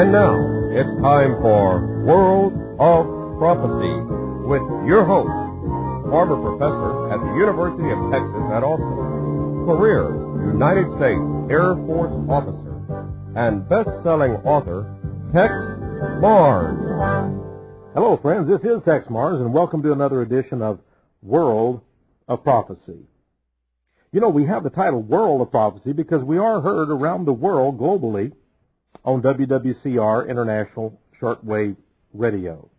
And now, it's time for World of Prophecy with your host, former professor at the University of Texas at Austin, career United States Air Force officer, and best-selling author, Texe Marrs. Hello, friends. This is Texe Marrs, and welcome to another edition of World of Prophecy. You know, we have the title World of Prophecy because we are heard around the world globally on WWCR International Shortwave Radio.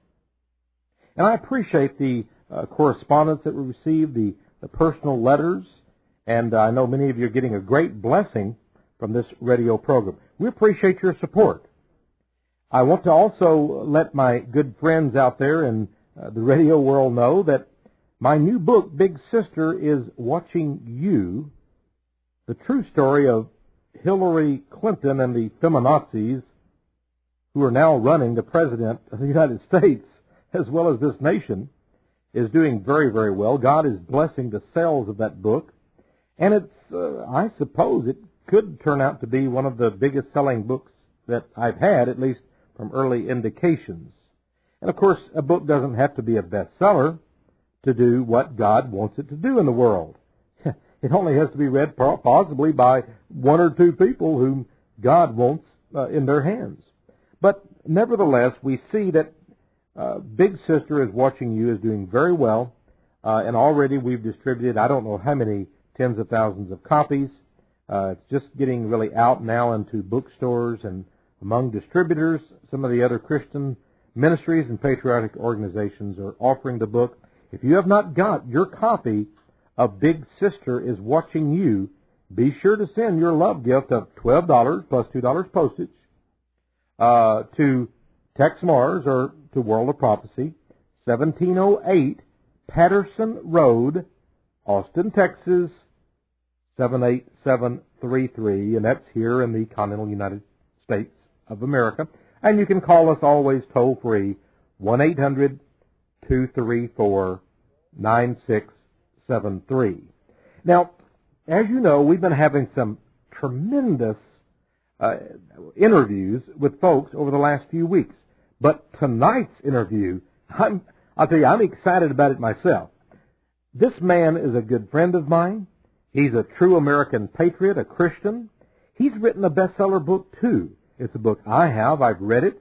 And I appreciate the correspondence that we received, the personal letters, and I know many of you are getting a great blessing from this radio program. We appreciate your support. I want to also let my good friends out there in the radio world know that my new book, Big Sister is Watching You, the true story of Hillary Clinton and the feminazis who are now running the President of the United States as well as this nation, is doing very, very well. God is blessing the sales of that book, and it's, I suppose it could turn out to be one of the biggest selling books that I've had, at least from early indications. And of course, a book doesn't have to be a bestseller to do what God wants it to do in the world. It only has to be read possibly by one or two people whom God wants in their hands. But nevertheless, we see that Big Sister is Watching You is doing very well, and already we've distributed I don't know how many tens of thousands of copies. It's just getting really out now into bookstores and among distributors. Some of the other Christian ministries and patriotic organizations are offering the book. If you have not got your copy of Big Sister is Watching You, be sure to send your love gift of $12 plus $2 postage to Texe Marrs or to World of Prophecy, 1708 Patterson Road, Austin, Texas, 78733, and that's here in the continental United States of America. And you can call us always toll-free, 1-800-234-9673. Now, as you know, we've been having some tremendous interviews with folks over the last few weeks. But tonight's interview, I'll tell you, I'm excited about it myself. This man is a good friend of mine. He's a true American patriot, a Christian. He's written a bestseller book, too. It's a book I have. I've read it.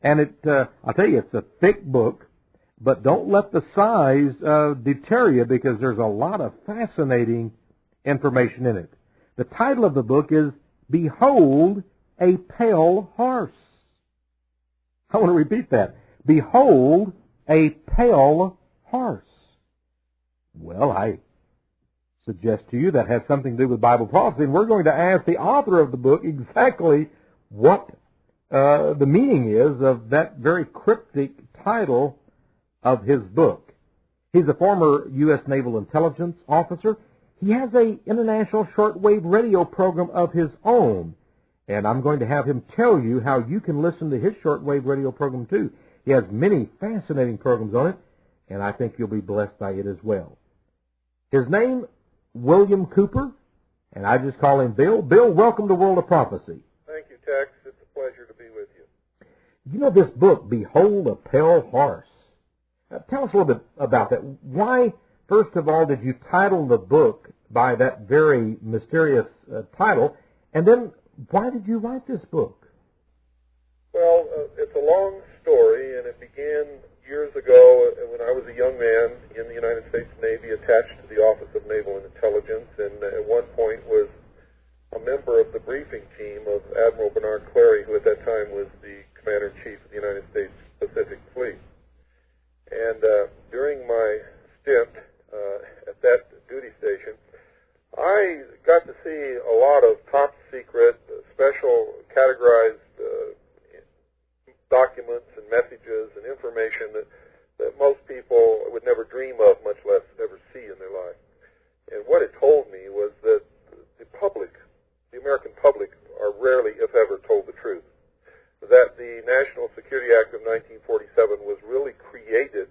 And I'll tell you, it's a thick book. But don't let the size deter you, because there's a lot of fascinating information in it. The title of the book is Behold a Pale Horse. I want to repeat that. Behold a pale horse. Well, I suggest to you that has something to do with Bible prophecy, and we're going to ask the author of the book exactly what the meaning is of that very cryptic title of his book. He's a former U.S. Naval Intelligence officer. He has an international shortwave radio program of his own, and I'm going to have him tell you how you can listen to his shortwave radio program too. He has many fascinating programs on it, and I think you'll be blessed by it as well. His name, William Cooper, and I just call him Bill. Bill, welcome to World of Prophecy. Thank you, Tex. It's a pleasure to be with you. You know this book, Behold a Pale Horse. Tell us a little bit about that. Why, first of all, did you title the book by that very mysterious title, and then why did you write this book? Well, it's a long story, and it began years ago when I was a young man in the United States Navy attached to the Office of Naval Intelligence, and at one point was a member of the briefing team of Admiral Bernard Clary, who at that time was the Commander-in-Chief of the United States Pacific Fleet. And during my stint at that duty station, I got to see a lot of top-secret, special, categorized documents and messages and information that most people would never dream of, much less ever see in their life. And what it told me was that the public, the American public, are rarely, if ever, told the truth. That the National Security Act of 1947 was really created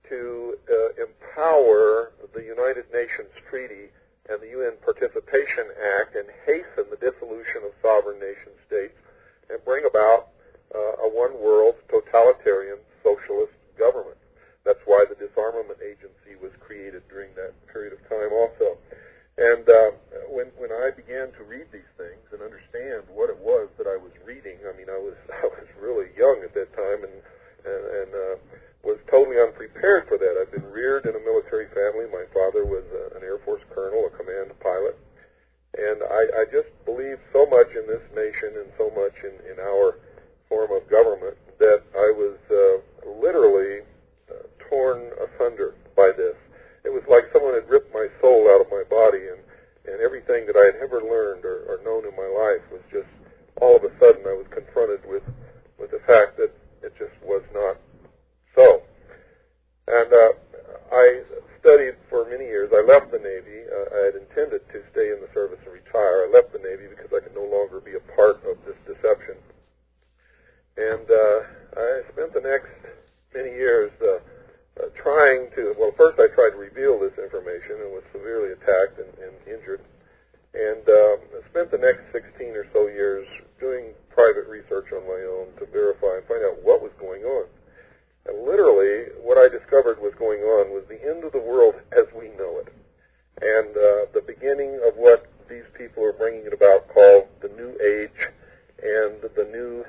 to empower the United Nations Treaty and the UN Participation Act and hasten the dissolution of sovereign nation states and bring about a one-world totalitarian socialist government. That's why the disarmament agency was created during that period of time also. And when I began to read these things and understand what it was that I was reading, I mean, I was really young at that time and was totally unprepared for that. I'd been reared in a military family. My father was an Air Force colonel, a command pilot. And I just believed so much in this nation and so much in our form of government that I was literally torn asunder by this. It was like someone had ripped my soul out of my body, and everything that I had ever learned or known in my life was just, all of a sudden I was confronted with the fact that it just was not so. And I studied for many years. I left the Navy. I had intended to stay in the service and retire. I left the Navy because I could no longer be a part of this deception. And I spent the next many years trying to, well, first I tried to reveal this information and was severely attacked and injured. And spent the next 16 or so years doing private research on my own to verify and find out what was going on. And literally, what I discovered was going on was the end of the world as we know it. And the beginning of what these people are bringing it about called the New Age, and the new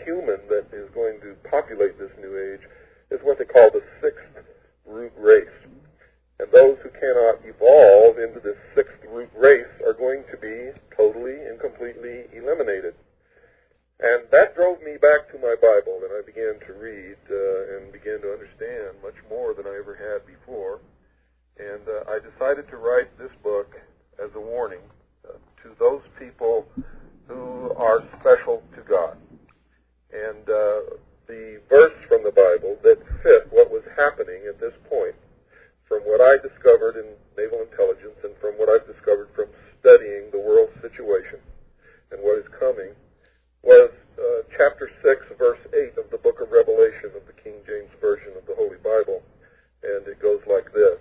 human that is going to populate this New Age is what they call the sixth root race. And those who cannot evolve into this sixth root race are going to be totally and completely eliminated. And that drove me back to my Bible, and I began to read and began to understand much more than I ever had before. And I decided to write this book as a warning to those people who are special to God. And the verse from the Bible that fit what was happening at this point, from what I discovered in naval intelligence and from what I've discovered from studying the world situation and what is coming, was chapter 6, verse 8 of the book of Revelation of the King James Version of the Holy Bible. And it goes like this.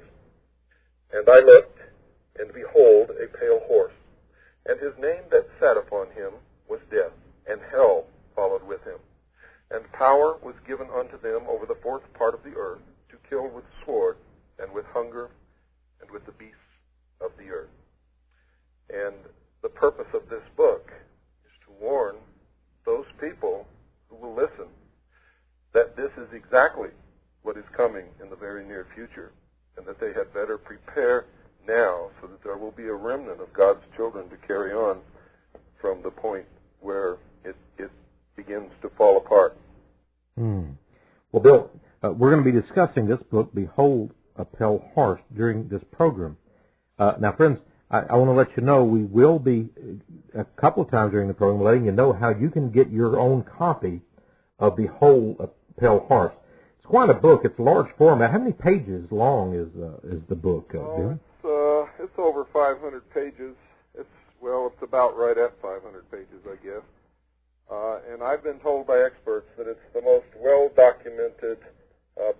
And I looked, and behold, a pale horse. And his name that sat upon him was Death, and hell followed with him. And power was given unto them over the fourth part of the earth, to kill with sword, and with hunger, and with the beasts of the earth. And the purpose of this book is to warn those people who will listen that this is exactly what is coming in the very near future, and that they had better prepare now so that there will be a remnant of God's children to carry on from the point where it begins to fall apart. Well, Bill, we're going to be discussing this book, Behold a Pale Horse, during this program. Now, friends, I want to let you know we will be, a couple of times during the program, letting you know how you can get your own copy of Behold a Pale Horse. It's quite a book. It's a large format. How many pages long is the book, Bill? It's over 500 pages. It's about right at 500 pages, I guess. And I've been told by experts that it's the most well-documented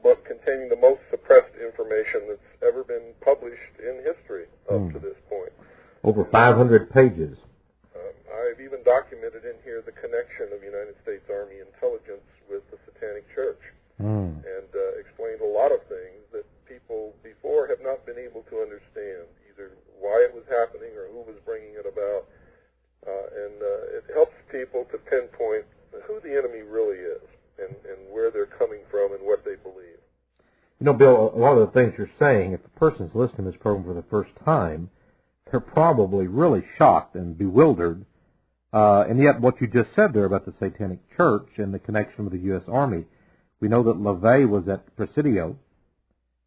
book containing the most suppressed information that's ever been published in history up to this point. Over 500 pages. I've even documented in here the connection of United States Army intelligence with the Satanic Church, and explained a lot of things that people before have not been able to understand, either why it was happening or who was bringing it about. And it helps people to pinpoint who the enemy really is and where they're coming from and what they believe. You know, Bill, a lot of the things you're saying, if a person's listening to this program for the first time, they're probably really shocked and bewildered. And yet what you just said there about the Satanic Church and the connection with the U.S. Army, we know that LaVey was at Presidio,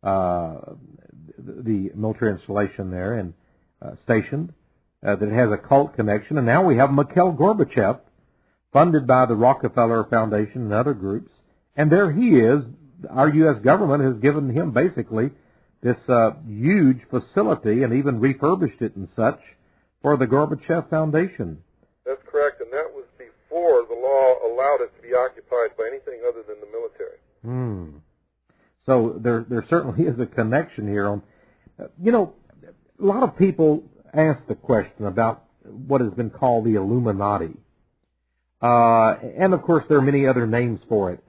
the military installation there, and stationed, that it has a cult connection. And now we have Mikhail Gorbachev, funded by the Rockefeller Foundation and other groups. And there he is. Our U.S. government has given him basically this huge facility and even refurbished it and such for the Gorbachev Foundation. That's correct, and that was before the law allowed it to be occupied by anything other than the military. So there certainly is a connection here. On, you know, a lot of people ask the question about what has been called the Illuminati. And, of course, there are many other names for it.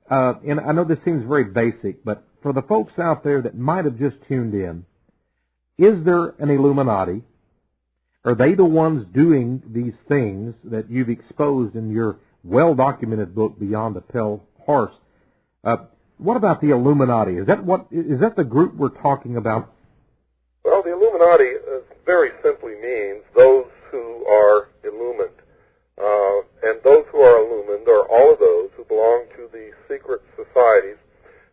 And I know this seems very basic, but for the folks out there that might have just tuned in, is there an Illuminati? Are they the ones doing these things that you've exposed in your well-documented book, Beyond the Pale Horse? What about the Illuminati? Is that the group we're talking about? Well, the Illuminati very simply means those who are illumined. And those who are illumined are all of those who belong to the secret societies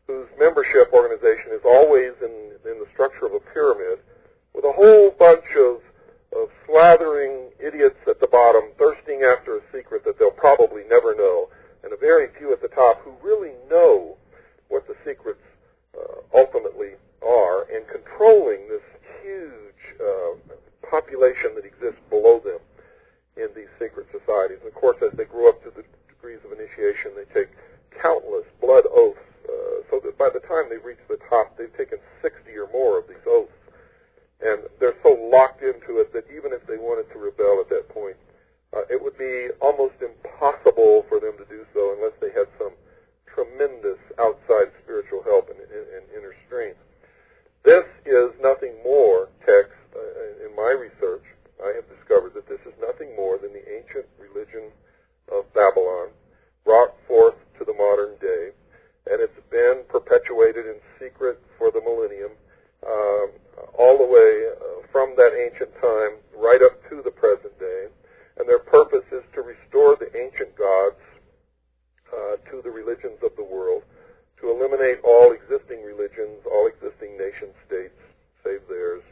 whose membership organization is always in the structure of a pyramid with a whole bunch of slathering idiots at the bottom thirsting after a secret that they'll probably never know, and a very few at the top who really know what the secrets ultimately are, and controlling this huge population that exists below them in these secret societies. And of course, as they grow up to the degrees of initiation, they take countless blood oaths, so that by the time they reach the top, they've taken 60 or more of these oaths. And they're so locked into it that even if they wanted to rebel at that point, it would be almost impossible for them to do so unless they had some tremendous outside spiritual help and inner strength. This is nothing more, Tex, in my research, I have discovered that this is nothing more than the ancient religion of Babylon, brought forth to the modern day, and it's been perpetuated in secret for the millennium, all the way from that ancient time right up to the present day. And their purpose is to restore the ancient gods to the religions of the world, to eliminate all existing religions, all existing nation-states, save theirs,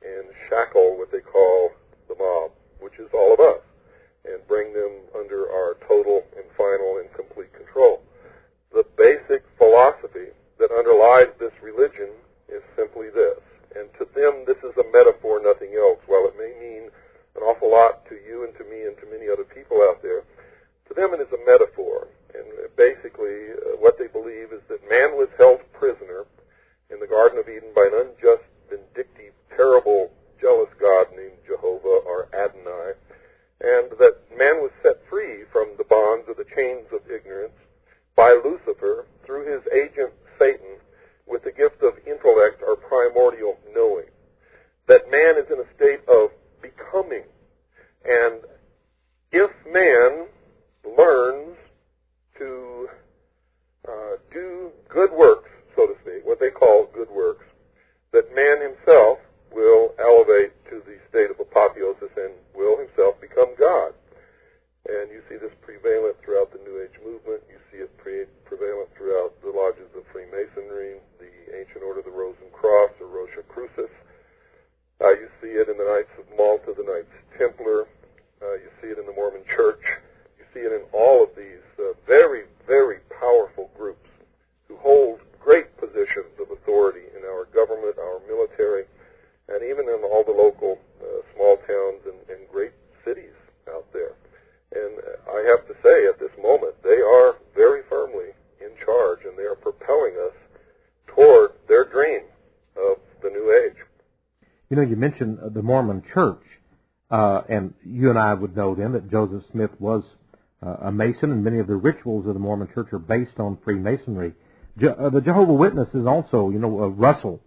and shackle what they call the mob, which is all of us, and bring them under our total and final and complete control. The basic philosophy that underlies this religion is simply this. And to them, this is a metaphor, nothing else. While it may mean an awful lot to you and to me and to many other people out there, to them it is a metaphor. And basically, what they believe is that man was held prisoner in the Garden of Eden by an unjust, vindictive, terrible, jealous God named Jehovah or Adonai, and that man was set free from the bonds or the chains of ignorance by Lucifer through his agent Satan, with the gift of intellect or primordial knowing. That man is in a state of becoming. And if man learns to do good works, so to speak, what they call good works, that man himself will elevate to the state of apotheosis and will himself become God. And you see this prevalent throughout the New Age movement. You see it prevalent throughout the lodges of Freemasonry, the ancient order of the Rose and Cross, or Rosicrucis. You see it in the Knights of Malta, the Knights Templar. You see it in the Mormon Church. You see it in all of these very, very powerful groups who hold great positions of authority in our government, our military, and even in all the local small towns and great cities out there. And I have to say, at this moment, they are very firmly in charge, and they are propelling us toward their dream of the New Age. You know, you mentioned the Mormon Church, and you and I would know then that Joseph Smith was a Mason, and many of the rituals of the Mormon Church are based on Freemasonry. The Jehovah's Witnesses also, you know, Russell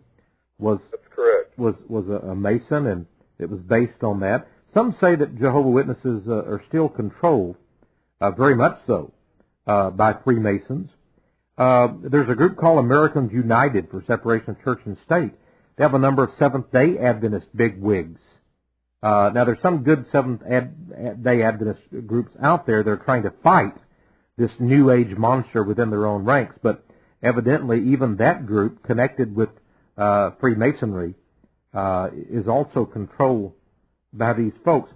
was That's correct. was a Mason, and it was based on that. Some say that Jehovah's Witnesses are still controlled, very much so, by Freemasons. There's a group called Americans United for Separation of Church and State. They have a number of Seventh-day Adventist bigwigs. Now, there's some good Seventh-day Adventist groups out there that are trying to fight this New Age monster within their own ranks, but evidently even that group, connected with Freemasonry, is also controlled by these folks.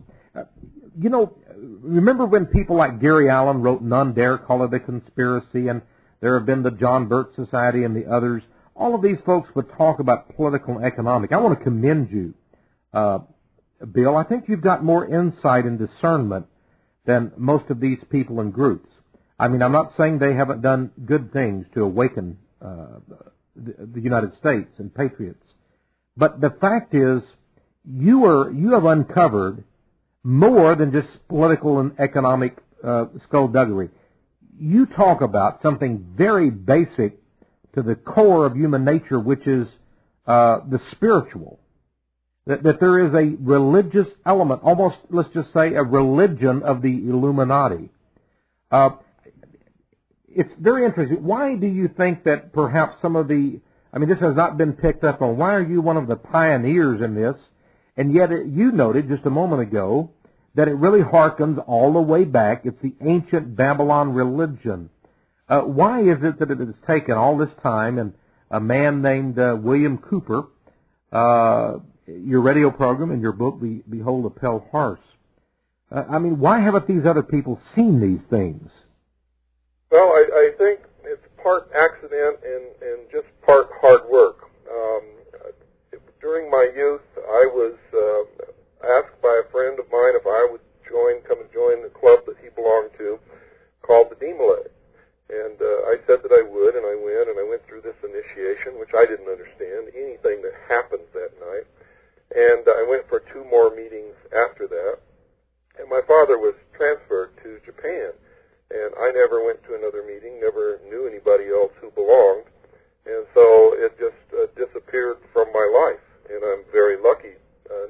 You know, remember when people like Gary Allen wrote None Dare Call It a Conspiracy, and there have been the John Birch Society and the others. All of these folks would talk about political and economic. I want to commend you, Bill. I think you've got more insight and discernment than most of these people and groups. I mean, I'm not saying they haven't done good things to awaken the United States and patriots, but the fact is, you have uncovered more than just political and economic skullduggery. You talk about something very basic to the core of human nature, which is the spiritual. That there is a religious element, almost, let's just say, a religion of the Illuminati. It's very interesting. Why do you think that perhaps some of the, this has not been picked up on. Why are you one of the pioneers in this? And yet you noted just a moment ago that it really harkens all the way back. It's the ancient Babylon religion. Why is it that it has taken all this time and a man named William Cooper, your radio program and your book, Behold a Pale Horse, why haven't these other people seen these things? Well, I think it's part accident and just part hard work. During my youth, I was asked by a friend of mine if I would come and join the club that he belonged to called the Demolay. And I said that I would, and I went through this initiation, which I didn't understand anything that happened that night. And I went for 2 more meetings after that. And my father was transferred to Japan. And I never went to another meeting, never knew anybody else who belonged. And so it just disappeared from my life. And I'm very lucky,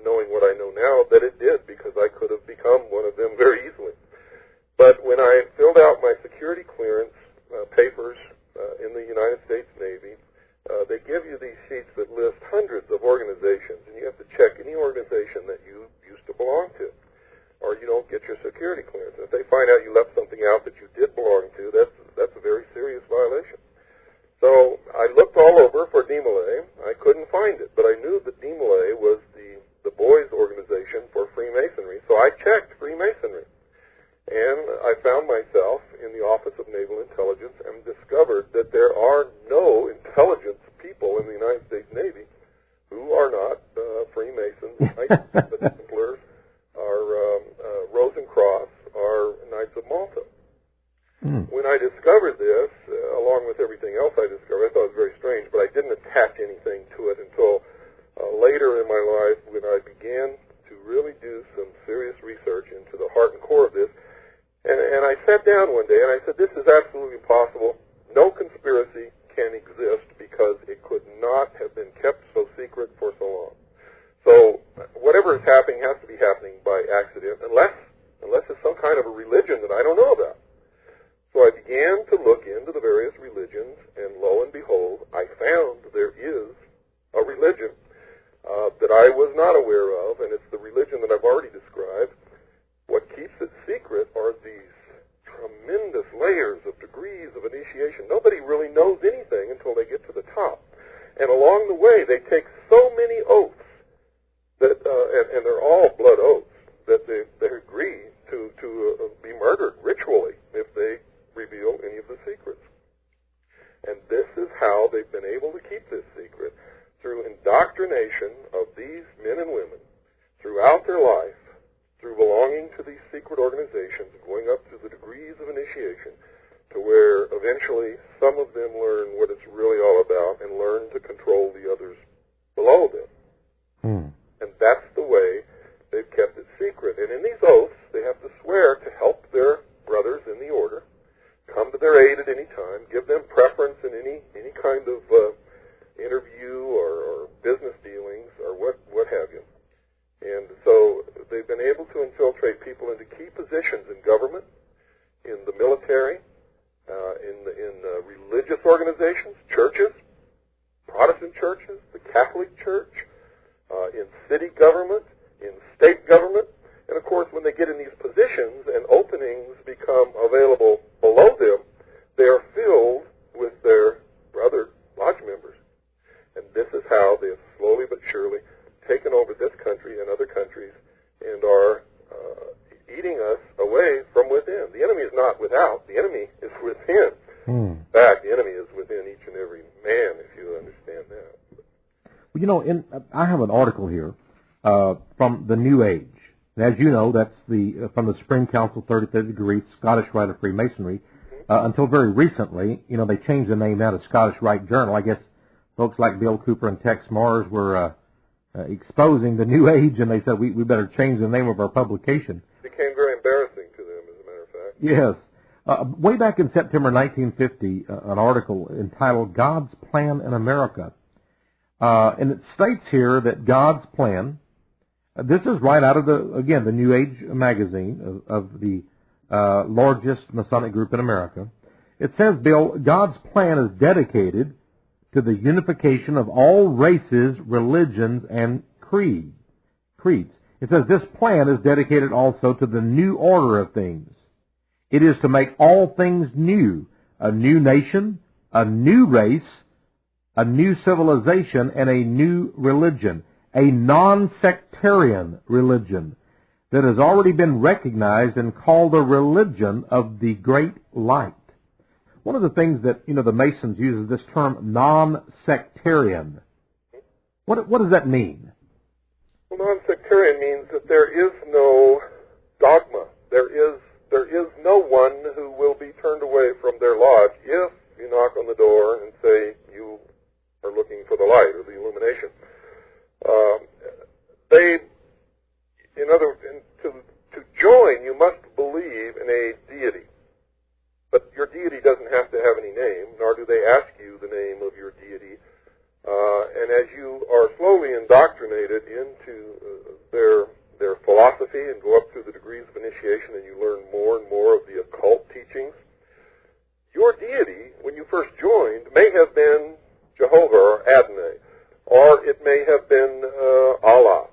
knowing what I know now, that it did, because I could have become one of them very easily. But when I filled out my security clearance papers in the United States Navy, they give you these sheets that list hundreds of organizations, and you have to check any organization that you used to belong to, or you don't get your security clearance. If they find out you left something out that you did belong to, that's a very serious violation. So I looked all over for Demolay. I couldn't find it, but I knew that Demolay was the boys' organization for Freemasonry, so I checked Freemasonry. And I found myself in the Office of Naval Intelligence and discovered that there are no intelligence people in the United States Navy who are not Freemasons, Knights Templars, or Rosencross, or Knights of Malta. When I discovered this, along with everything else I discovered, I thought it was very strange, but I didn't attach anything to it until later in my life, when I began to really do some serious research into the heart and core of this. And I sat down one day and I said, this is absolutely impossible. No conspiracy can exist because it could not have been kept so secret for so long. So whatever is happening has to be happening by accident, unless it's some kind of a religion that I don't know about. So I began to look into the various religions, and lo and behold, I found there is a religion that I was not aware of, and it's the religion that I've already described. What keeps it secret are these tremendous layers of degrees of initiation. Nobody really knows anything until they get to the top. And along the way, they take so many oaths, that, and they're all blood oaths, that they agree to be murdered ritually if they reveal any of the secrets. And this is how they've been able to keep this secret, through indoctrination of these men and women throughout their life, through belonging to these secret organizations, going up to the degrees of initiation, to where eventually some of them learn what it's really all about and learn to control the others below them. And that's the way they've kept it secret. And in these oaths, they have to swear to help their brothers in the order, come to their aid at any time, give them preference in any kind of interview or business dealings or what have you. And so they've been able to infiltrate people into key positions in government, in the military, in religious organizations, churches, Protestant churches, the Catholic Church, in city government, in state government. And of course, when they get in these positions and openings become available below them, they are filled with their brother lodge members. And this is how they have slowly but surely taken over this country and other countries and are eating us away from within. The enemy is not without. The enemy is within. In fact, the enemy is within each and every man, if you understand that. Well, I have an article here from the New Age. And as you know, that's from the Spring Council 33rd Degree Scottish Rite of Freemasonry. Until very recently, they changed the name now to Scottish Rite Journal. I guess folks like Bill Cooper and Texe Marrs were exposing the New Age, and they said we better change the name of our publication. It became very embarrassing to them, as a matter of fact. Yes. Way back in September 1950, an article entitled God's Plan in America. And it states here that God's plan, this is right out of the New Age magazine of the largest Masonic group in America. It says, Bill, God's plan is dedicated to the unification of all races, religions, and creeds. It says this plan is dedicated also to the new order of things. It is to make all things new, a new nation, a new race, a new civilization, and a new religion, a non-sectarian religion that has already been recognized and called the religion of the great light. One of the things that, the Masons use is this term non-sectarian. What does that mean? Well, non-sectarian means that there is no dogma. There is no one who will be turned away from their lodge if you knock on the door and say you are looking for the light or the illumination. To join, you must believe in a deity. But your deity doesn't have to have any name, nor do they ask you the name of your deity. And as you are slowly indoctrinated into their philosophy and go up through the degrees of initiation and you learn more and more of the occult teachings, your deity, when you first joined, may have been Jehovah or Adonai, or it may have been Allah.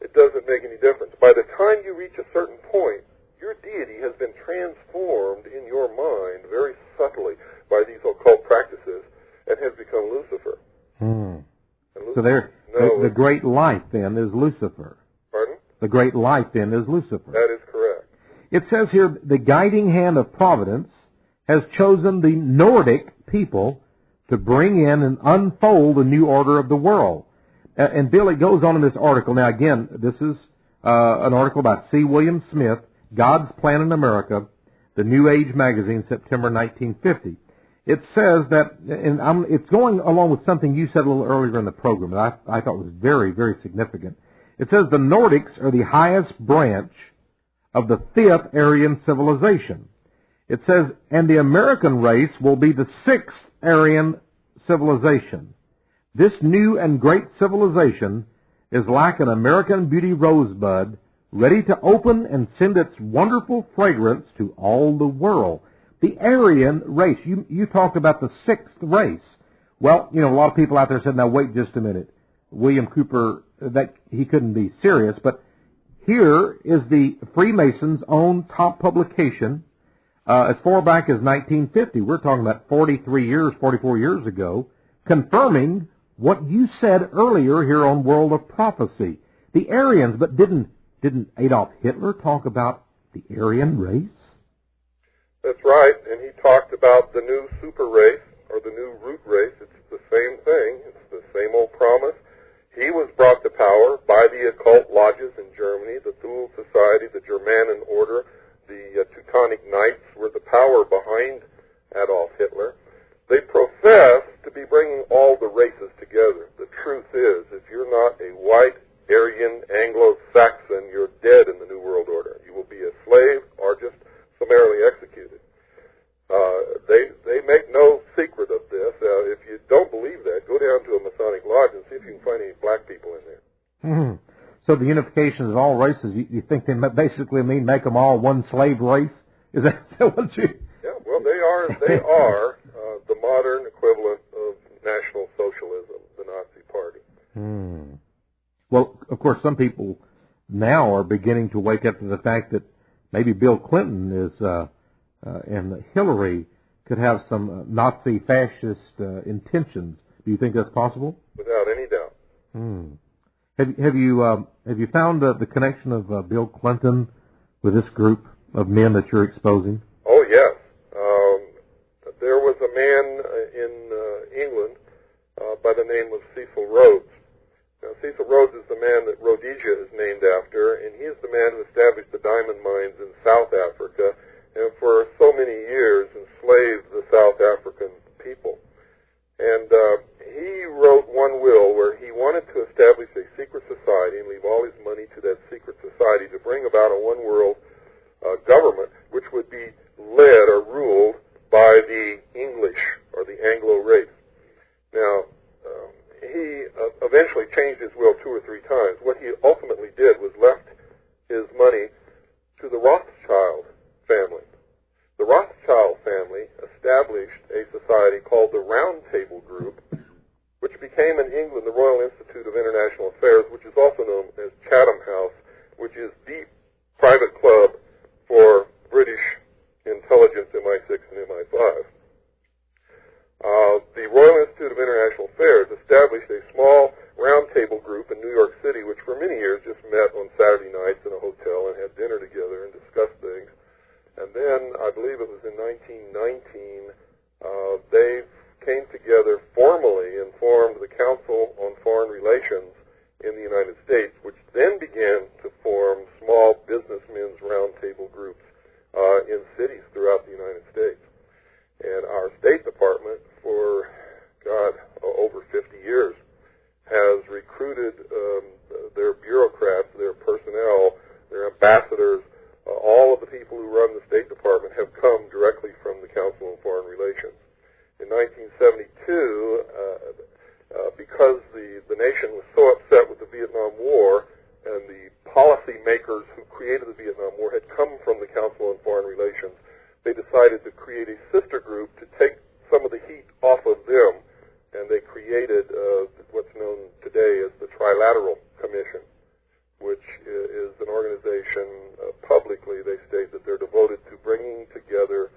It doesn't make any difference. By the time you reach a certain point, your deity has been transformed in your mind very subtly by these occult practices and has become Lucifer. So the great light then is Lucifer. Pardon? The great light then is Lucifer. That is correct. It says here, the guiding hand of providence has chosen the Nordic people to bring in and unfold a new order of the world. And Bill, it goes on in this article. Now again, this is an article by C. William Smith, God's Plan in America, the New Age magazine, September 1950. It says that, and it's going along with something you said a little earlier in the program that I thought was very, very significant. It says the Nordics are the highest branch of the fifth Aryan civilization. It says, and the American race will be the sixth Aryan civilization. This new and great civilization is like an American beauty rosebud, ready to open and send its wonderful fragrance to all the world. The Aryan race, you talked about the sixth race. Well, a lot of people out there said, now wait just a minute. William Cooper, that he couldn't be serious, but here is the Freemasons' own top publication, as far back as 1950. We're talking about 44 years ago, confirming what you said earlier here on World of Prophecy. The Aryans, but didn't Adolf Hitler talk about the Aryan race? That's right, and he talked about the new super race, or the new root race. It's the same thing. It's the same old promise. He was brought to power by the occult lodges in Germany, the Thule Society, the Germanen Order, the Teutonic Knights were the power behind Adolf Hitler. They profess to be bringing all the races together. The truth is, if you're not a white, Aryan, Anglo-Saxon, you're dead in the New World Order. You will be a slave or just summarily executed. They make no secret of this. If you don't believe that, go down to a Masonic lodge and see if you can find any black people in there. Mm-hmm. So the unification of all races, you think they basically mean make them all one slave race? Is that what you... Yeah, well, they are the modern equivalent of National Socialism, the Nazi Party. Well, of course, some people now are beginning to wake up to the fact that maybe Bill Clinton is and Hillary could have some Nazi fascist intentions. Do you think that's possible? Without any doubt. Have you found the connection of Bill Clinton with this group of men that you're exposing? Oh yes. There was a man in England by the name of Cecil Rhodes. Now, Cecil Rhodes is the man that Rhodesia is named after, and he is the man who established the diamond mines in South Africa, and for so many years enslaved the South African people. And he wrote one will where he wanted to establish a secret society and leave all his money to that secret society to bring about a one-world government, which would be eventually changed his will 2 or 3 times. What he ultimately did was left his money to the Rothschild family. The Rothschild family established a society called the Round Table Group, which became in England the Royal Institute of International Affairs, which is also known as Chatham House, which is the private club for British intelligence, MI6 and MI5. The Royal Institute of International Affairs established a small round table group in New York City, which for many years just met on Saturday nights in a hotel and had dinner together and discussed things. And then, I believe it was in 1919, they came together formally and formed the Council on Foreign Relations in the United States, which then began to form small businessmen's roundtable groups in cities throughout the United States. And our State Department, for, over 50 years, has recruited their bureaucrats, their personnel, their ambassadors, all of the people who run the State Department have come directly from the Council on Foreign Relations. In 1972, because the nation was so upset with the Vietnam War, and the policy makers who created the Vietnam War had come from the Council on Foreign Relations, they decided to create a sister group to take some of the heat off of them, and they created what's known today as the Trilateral Commission, which is an organization, publicly they state that they're devoted to bringing together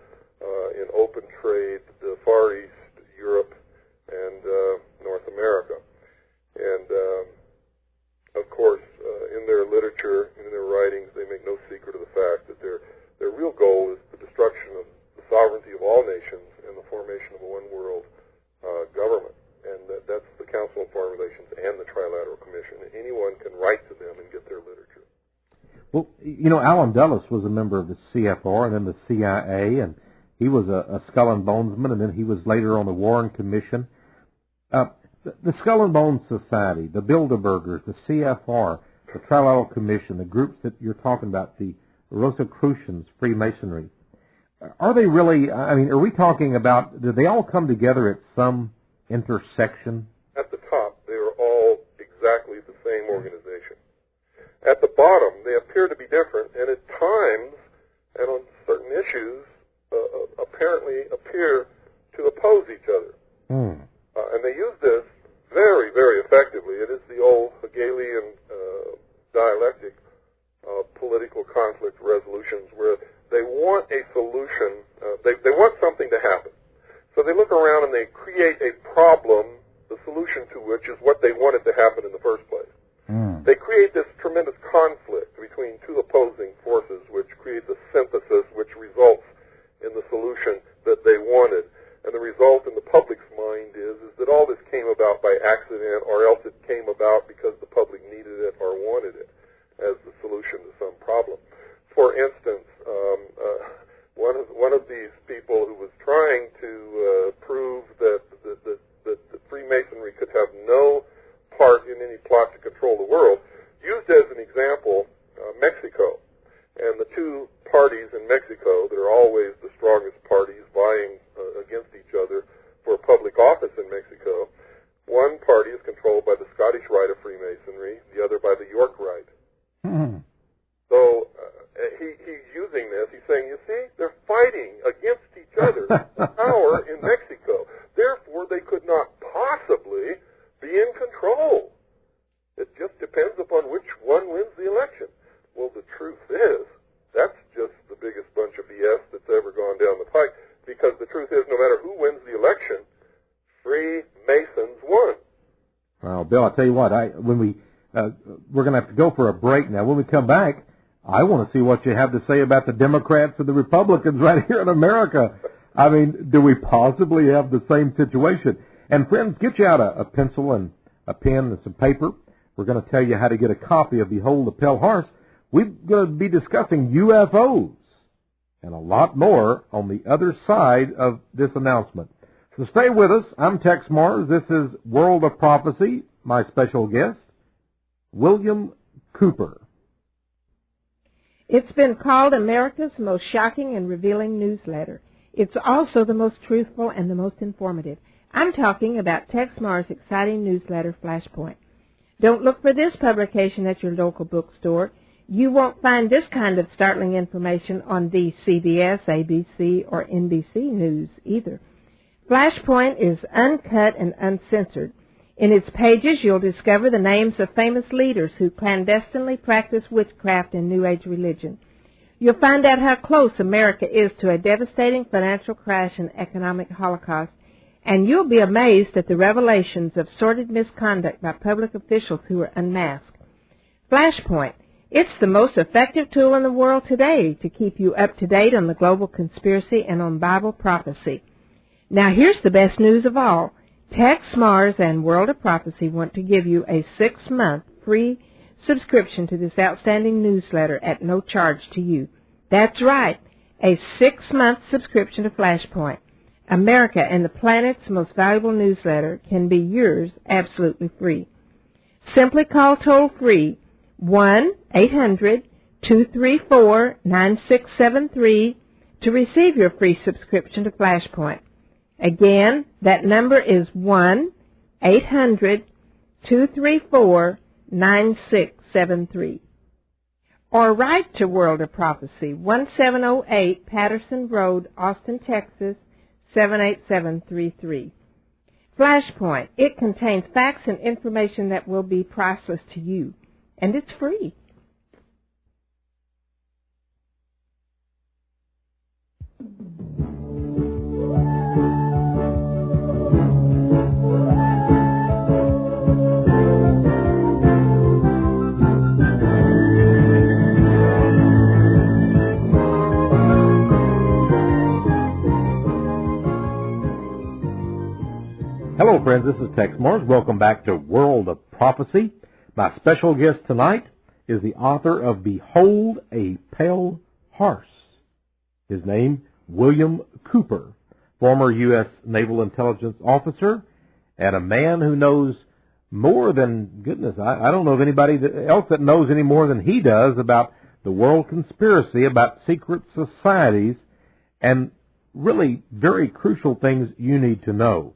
in open trade the Far East, Europe, and North America. And, of course, in their literature, in their writings, they make no secret of the fact that their real goal is the destruction of the sovereignty of all nations and the formation of a one-world government. And that's the Council on Foreign Relations and the Trilateral Commission. Anyone can write to them and get their literature. Well, Allen Dulles was a member of the CFR and then the CIA, and he was a Skull and Bonesman, and then he was later on the Warren Commission. The Skull and Bones Society, the Bilderbergers, the CFR, the Trilateral Commission, the groups that you're talking about, the Rosicrucians, Freemasonry, are they really, are we talking about, do they all come together at some intersection? At the top, they are all exactly the same organization. At the bottom, they appear to be different, and at times, and on certain issues, apparently appear to oppose each other. And they use this very, very effectively. It is the old Hegelian dialectic of political conflict resolutions, where they want a solution, they want something to happen. So they look around and they create a problem, the solution to which is what they wanted to happen in the first place. They create this tremendous conflict between two opposing forces, which creates a synthesis which results in the solution that they wanted. And the result in the public's mind is that all this came about by accident, or else it came about because the public needed it or wanted it as the solution to some problem. For instance, one of these people who was trying to prove that Freemasonry could have no part in any plot to control the world used as an example Mexico. And the two parties in Mexico that are always the strongest parties vying against each other for public office in Mexico, one party is controlled by the Scottish Rite of Freemasonry, the other by the York Rite. So he's using this. He's saying, you see, they're fighting against each other for power in Mexico. Therefore, they could not possibly be in control. It just depends upon which one wins the election. Well, the truth is, that's just the biggest bunch of BS that's ever gone down the pike, because the truth is, no matter who wins the election, Freemasons won. Well, Bill, I'll tell you what, we're going to have to go for a break now. When we come back, I want to see what you have to say about the Democrats and the Republicans right here in America. Do we possibly have the same situation? And friends, get you out a pencil and a pen and some paper. We're going to tell you how to get a copy of Behold the Pale Horse. We're going to be discussing UFOs and a lot more on the other side of this announcement. So stay with us. I'm Texe Marrs. This is World of Prophecy. My special guest, William Cooper. It's been called America's most shocking and revealing newsletter. It's also the most truthful and the most informative. I'm talking about Texe Marrs' exciting newsletter, Flashpoint. Don't look for this publication at your local bookstore. You won't find this kind of startling information on the CBS, ABC, or NBC News either. Flashpoint is uncut and uncensored. In its pages, you'll discover the names of famous leaders who clandestinely practice witchcraft and New Age religion. You'll find out how close America is to a devastating financial crash and economic holocaust, and you'll be amazed at the revelations of sordid misconduct by public officials who are unmasked. Flashpoint. It's the most effective tool in the world today to keep you up to date on the global conspiracy and on Bible prophecy. Now here's the best news of all. Texe Marrs and World of Prophecy want to give you a 6-month free subscription to this outstanding newsletter at no charge to you. That's right, a 6-month subscription to Flashpoint. America and the planet's most valuable newsletter can be yours absolutely free. Simply call toll-free 1-800-234-9673 to receive your free subscription to Flashpoint. Again, that number is 1-800-234-9673. Or write to World of Prophecy, 1708 Patterson Road, Austin, Texas, 78733. Flashpoint. It contains facts and information that will be priceless to you, and it's free. Hello, friends. This is Texe Marrs. Welcome back to World of Prophecy. My special guest tonight is the author of Behold a Pale Horse. His name, William Cooper, former U.S. Naval Intelligence officer and a man who knows more than, goodness, I don't know of anybody else that knows any more than he does about the world conspiracy, about secret societies, and really very crucial things you need to know.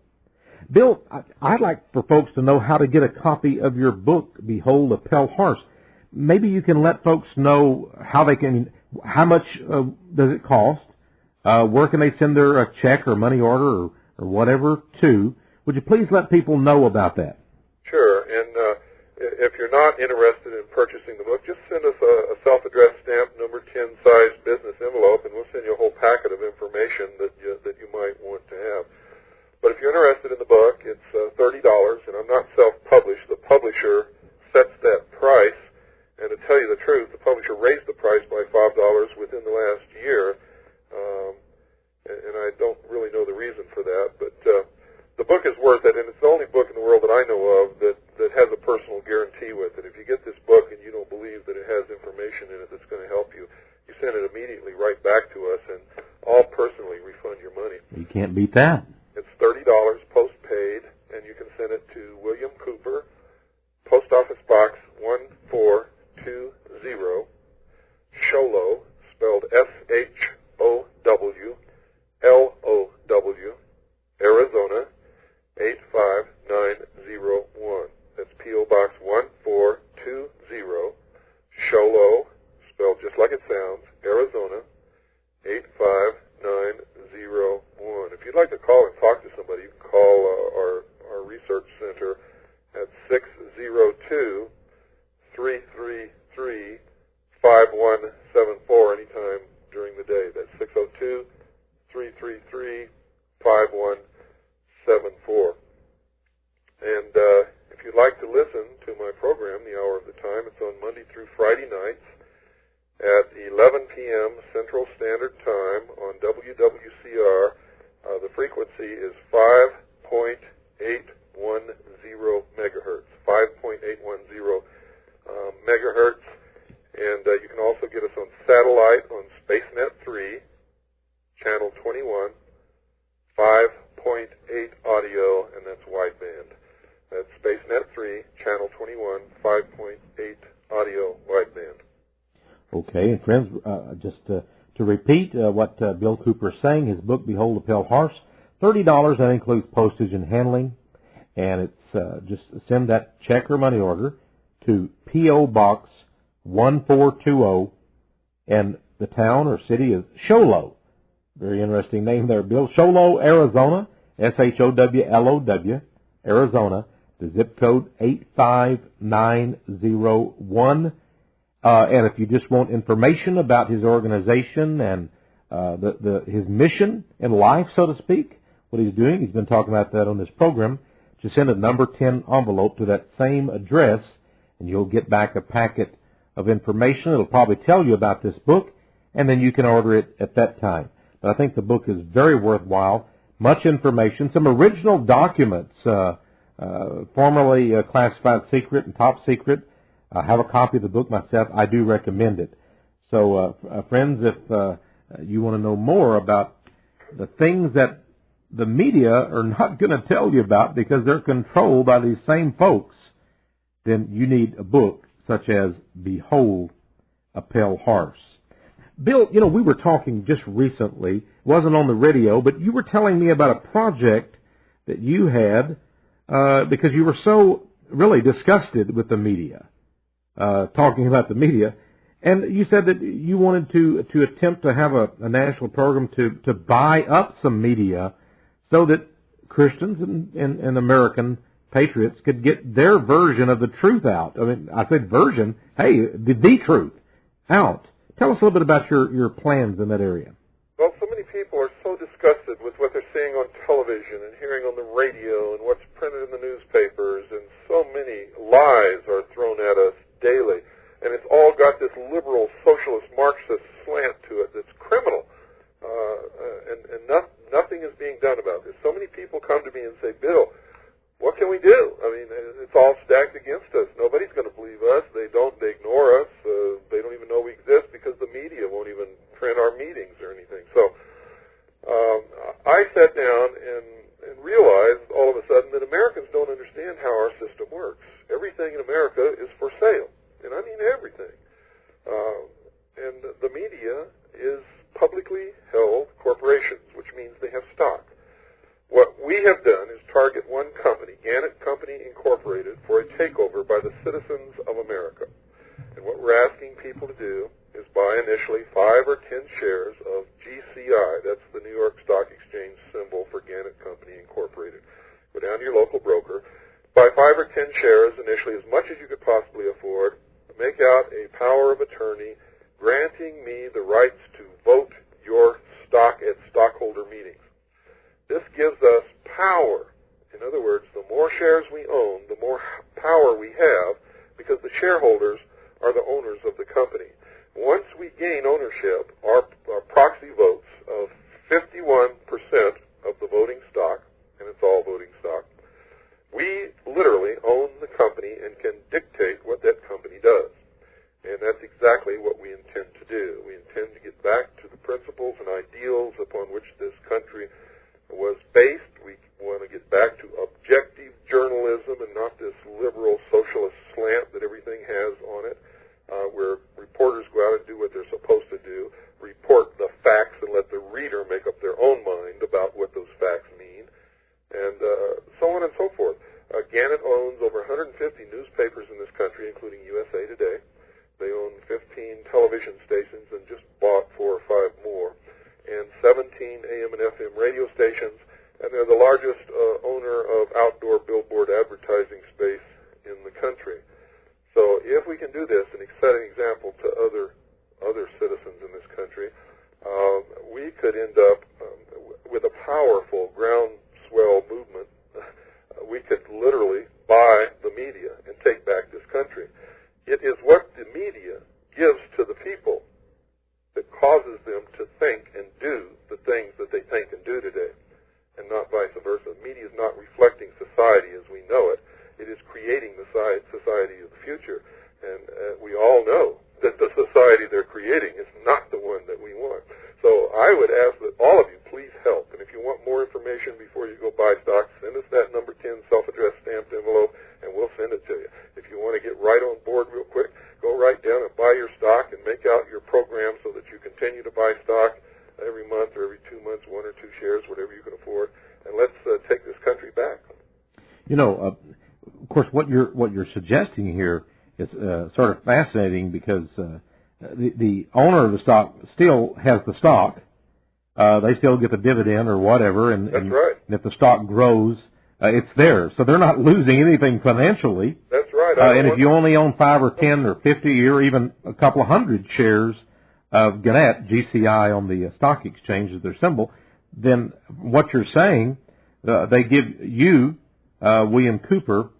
Bill, I'd like for folks to know how to get a copy of your book, Behold a Pale Horse. Maybe you can let folks know how they can, how much does it cost, where can they send their check or money order or whatever to. Would you please let people know about that? Sure, and if you're not interested in purchasing the book, just send us a self-addressed stamp, number 10 size business envelope, and we'll send you a whole packet of information that you might want to have. But if you're interested in the book, it's $30, and I'm not self-published. The publisher sets that price, and to tell you the truth, the publisher raised the price by $5 within the last year, and I don't really know the reason for that, but the book is worth it, and it's the only book in the world that I know of that has a personal guarantee with it. If you get this book and you don't believe that it has information in it that's going to help you, you send it immediately right back to us, and I'll personally refund your money. You can't beat that. It's $30 post-paid, and you can send it to William Cooper, Post Office Box 1420, Sholo, spelled SHOWLOW, Arizona, 85901. That's P.O. Box 1420, Sholo, spelled just like it sounds, Arizona, 85901. If you'd like to call and talk to somebody, you can call our research center at 602-333-5174 anytime during the day. That's 602-333-5174. And if you'd like to listen to my program, The Hour of the Time, it's on Monday through Friday nights at 11 p.m. Central Standard Time on WWCR. The frequency is 5.810 megahertz, 5.810 megahertz, and you can also get us on satellite on SpaceNet 3, channel 21, 5.8 audio, and that's wideband. That's SpaceNet 3, channel 21, 5.8 audio, wideband. Okay, and friends, just to repeat what Bill Cooper is saying, his book, Behold a Pale Horse, $30. That includes postage and handling. And it's just send that check or money order to P.O. Box 1420, and the town or city is Sholo. Very interesting name there, Bill. Sholo, Arizona, Showlow, Arizona. The zip code 85901. And if you just want information about his organization and his mission in life, so to speak, what he's doing, he's been talking about that on this program, just send a number 10 envelope to that same address, and you'll get back a packet of information. It'll probably tell you about this book, and then you can order it at that time. But I think the book is very worthwhile. Much information, some original documents, formerly classified secret and top secret. I have a copy of the book myself. I do recommend it. So, friends, if you want to know more about the things that the media are not going to tell you about because they're controlled by these same folks, then you need a book such as Behold a Pale Horse. Bill, we were talking just recently, it wasn't on the radio, but you were telling me about a project that you had because you were so really disgusted with the media, talking about the media. And you said that you wanted to attempt to have a national program to buy up some media so that Christians and American patriots could get their version of the truth out. I mean, I said version, hey, the truth out. Tell us a little bit about your plans in that area. Well, so many people are so disgusted with what they're seeing on television and hearing on the radio and what's printed in the newspapers, and so many lies are thrown at us daily. And it's all got this liberal, socialist, Marxist slant to it that's criminal. And nothing is being done about this. So many people come to me and say, Bill, what can we do? I mean, it's all stacked against us. Nobody's going to believe us. They ignore us. They don't even know we exist because the media won't even print our meetings or anything. So I sat down and realized all of a sudden that Americans don't understand how our system works. Everything in America is for sale. And I mean everything. And the media is publicly held corporations, which means they have stock. What we have done is target one company, Gannett Company Incorporated, for a takeover by the citizens of America. And what we're asking people to do is buy initially 5 or 10 shares of GCI. That's the New York Stock Exchange symbol for Gannett Company Incorporated. Go down to your local broker, buy 5 or 10 shares initially, as much as you could possibly afford, make out a power of attorney granting me the rights to vote your stock at stockholder meetings. This gives us power. In other words, the more shares we own, the more power we have, because the shareholders are the owners of the company. Once we gain ownership, our proxy votes of 51% of the voting stock, and it's all voting stock, we literally own the company and can dictate what that company does. And that's exactly what we intend to do. We intend to get back to the principles and ideals upon which this country was based. We want to get back to objective journalism and not this liberal socialist slant that everything has on it, where reporters go out and do what they're supposed to do, report the facts and let the reader make up their own mind about what those facts mean, and so on and so forth. Gannett owns over 150 newspapers in this country, including USA Today. They own 15 television stations and just bought 4 or 5 more, and 17 AM and FM radio stations, and they're the largest owner of outdoor billboard advertising space in the country. So if we can do this and set an example to other citizens in this country, we could end up with a powerful groundswell movement. We could literally buy the media and take back this country. It is what the media gives to the people that causes them to think and do the things that they think and do today, and not vice versa. The media is not reflecting society as we know it. It is creating the society of the future, and we all know that the society they're creating is not the one that we want. So I would ask that all of you please help, and if you want more information before you go buy stock, send us that number 10 self-addressed stamped envelope, and we'll send it to you. If you want to get right on board real quick, go right down and buy your stock and make out your program so that you continue to buy stock every month or every 2 months, 1 or 2 shares, whatever you can afford. and let's take this country back. You know, of course, what you're suggesting here is sort of fascinating because the owner of the stock still has the stock. They still get the dividend or whatever, and, That's right. And if the stock grows, it's theirs. So they're not losing anything financially. That's right. And if you only own 5 or 10 or 50 or even a couple of hundred shares of Gannett, GCI on the stock exchange as their symbol, then what you're saying, they give you, William Cooper,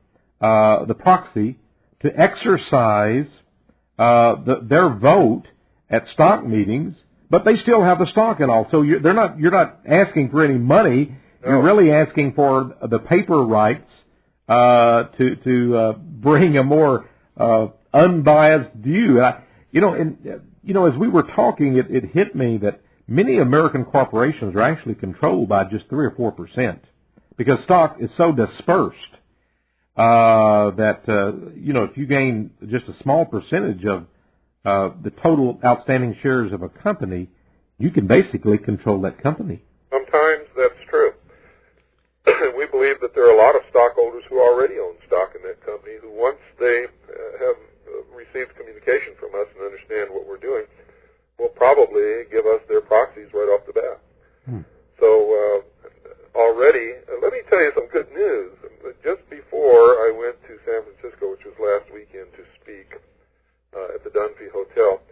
the proxy to exercise their vote at stock meetings, but they still have the stock and all. So you're not asking for any money. No. You're really asking for the paper rights to bring a more unbiased view. As we were talking, it hit me that many American corporations are actually controlled by just 3 or 4% because stock is so dispersed that if you gain just a small percentage of the total outstanding shares of a company, you can basically control that company. Sometimes that's true. We believe that there are a lot of stockholders who already own stock in that company who, once they have received communication from us and understand what we're doing, will probably give us their proxies right off the bat. So already, let me tell you some good news. Just before I went to San Francisco, which was last weekend, to speak at the Dunphy Hotel,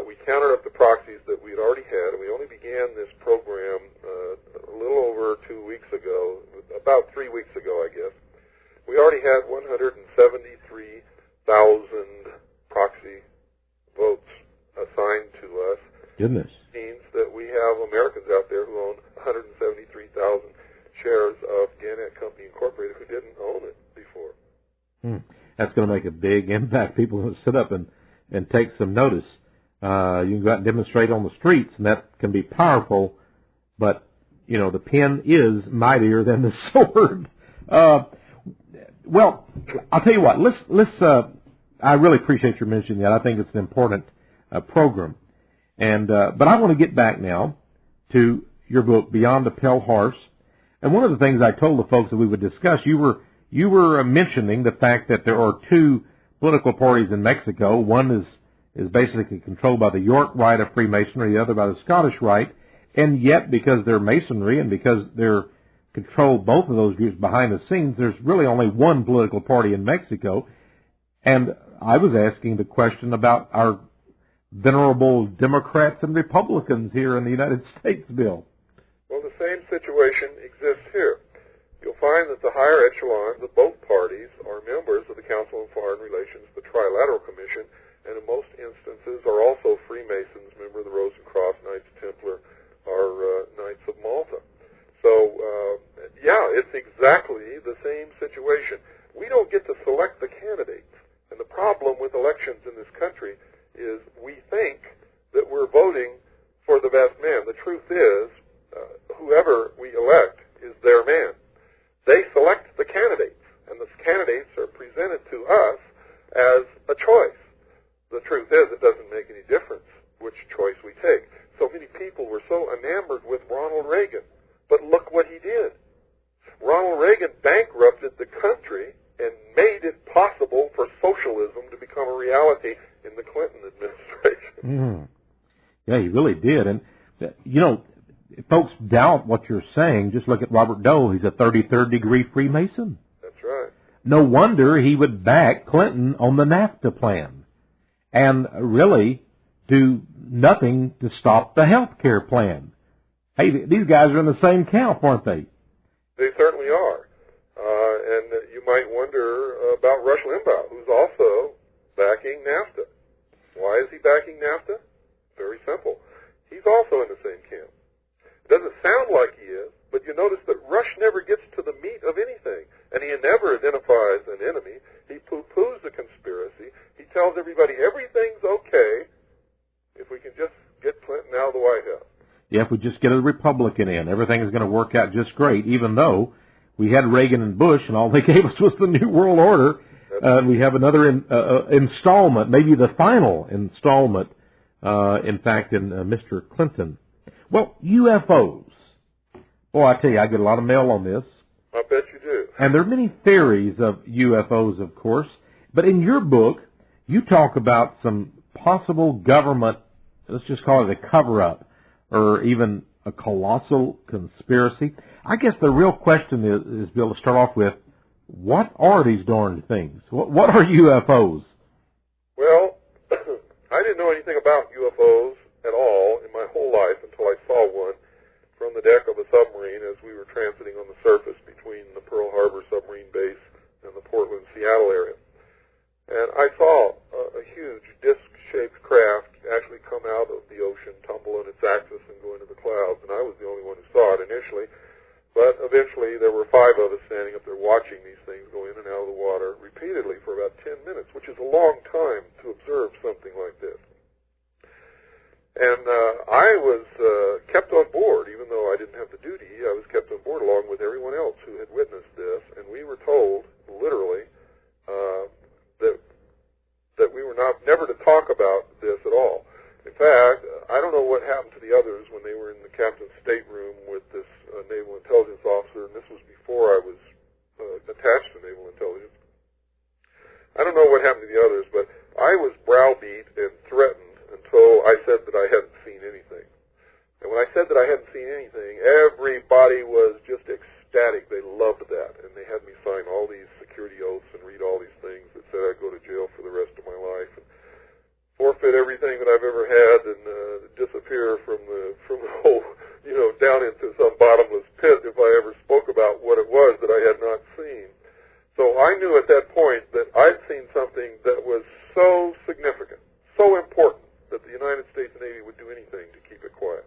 we counted up the proxies that we had already had, and we only began this program a little over 2 weeks ago, about 3 weeks ago, I guess. We already had 173,000 proxy votes assigned to us. Goodness. Means that we have Americans out there who own 173,000 shares of Gannett Company Incorporated who didn't own it before. That's going to make a big impact. People will sit up and take some notice. You can go out and demonstrate on the streets, and that can be powerful, but, the pen is mightier than the sword. Well, I'll tell you what, let's I really appreciate your mentioning that. I think it's an important program. But I want to get back now to your book, Beyond the Pale Horse. And one of the things I told the folks that we would discuss, you were mentioning the fact that there are 2 political parties in Mexico. One is basically controlled by the York Rite of Freemasonry, the other by the Scottish Rite, and yet because they're Masonry and because they're controlled both of those groups behind the scenes, there's really only one political party in Mexico. And I was asking the question about our venerable Democrats and Republicans here in the United States, Bill. Well, the same situation exists here. You'll find that the higher echelons of both parties are members of the Council on Foreign Relations, the Trilateral Commission, and in most instances are also Freemasons, member of the Rosencross, Knights Templar, or Knights of Malta. So, it's exactly the same situation. We don't get to select the candidates. And the problem with elections in this country is we think that we're voting for the best man. The truth is, whoever we elect is their man. They select the candidates, and the candidates are presented to us as a choice. The truth is, it doesn't make any difference which choice we take. So many people were so enamored with Ronald Reagan, but look what he did. Ronald Reagan bankrupted the country and made it possible for socialism to become a reality in the Clinton administration. Yeah, he really did. And, if folks doubt what you're saying, just look at Robert Dole. He's a 33rd degree Freemason. That's right. No wonder he would back Clinton on the NAFTA plan and really do nothing to stop the health care plan. Hey, these guys are in the same camp, aren't they? They certainly are. And you might wonder about Rush Limbaugh, who's also backing NAFTA. Why is he backing NAFTA? Very simple. He's also in the same camp. It doesn't sound like he is, but you notice that Rush never gets to the meat of anything, and he never identifies an enemy. He poo-poos the conspiracy. He tells everybody everything's okay if we can just get Clinton out of the White House. Yeah, if we just get a Republican in, everything is going to work out just great, even though we had Reagan and Bush, and all they gave us was the New World Order. We have another installment, maybe the final installment, in fact, in Mr. Clinton. Well, UFOs. Well, I tell you, I get a lot of mail on this. I bet you do. And there are many theories of UFOs, of course. But in your book, you talk about some possible government, let's just call it a cover-up, or even a colossal conspiracy. I guess the real question is Bill, to start off with, what are these darn things? What are UFOs? Well, I didn't know anything about UFOs at all in my whole life until I saw one from the deck of a submarine as we were transiting on the surface between the Pearl Harbor submarine base and the Portland, Seattle area. And I saw a huge disc-shaped craft actually come out of the ocean, tumble on its axis, and go into the clouds. And I was the only one who saw it initially. But eventually there were 5 of us standing up there watching these things go in and out of the water repeatedly for about 10 minutes, which is a long time to observe something like this. And I was kept on board, even though I didn't have the duty. I was kept on board along with everyone else who had witnessed this, and we were told, literally, that we were never to talk about this at all. In fact, I don't know what happened to the others when they were in the captain's stateroom with this naval intelligence officer, and this was before I was attached to naval intelligence. I don't know what happened to the others, but I was browbeat and threatened until I said that I hadn't seen anything. And when I said that I hadn't seen anything, everybody was just ecstatic. They loved that. And they had me sign all these security oaths and read all these things that said I'd go to jail for the rest of my life and forfeit everything that I've ever had and disappear from the whole, down into some bottomless pit if I ever spoke about what it was that I had not seen. So I knew at that point that I'd seen something that was so significant, so important, that the United States Navy would do anything to keep it quiet.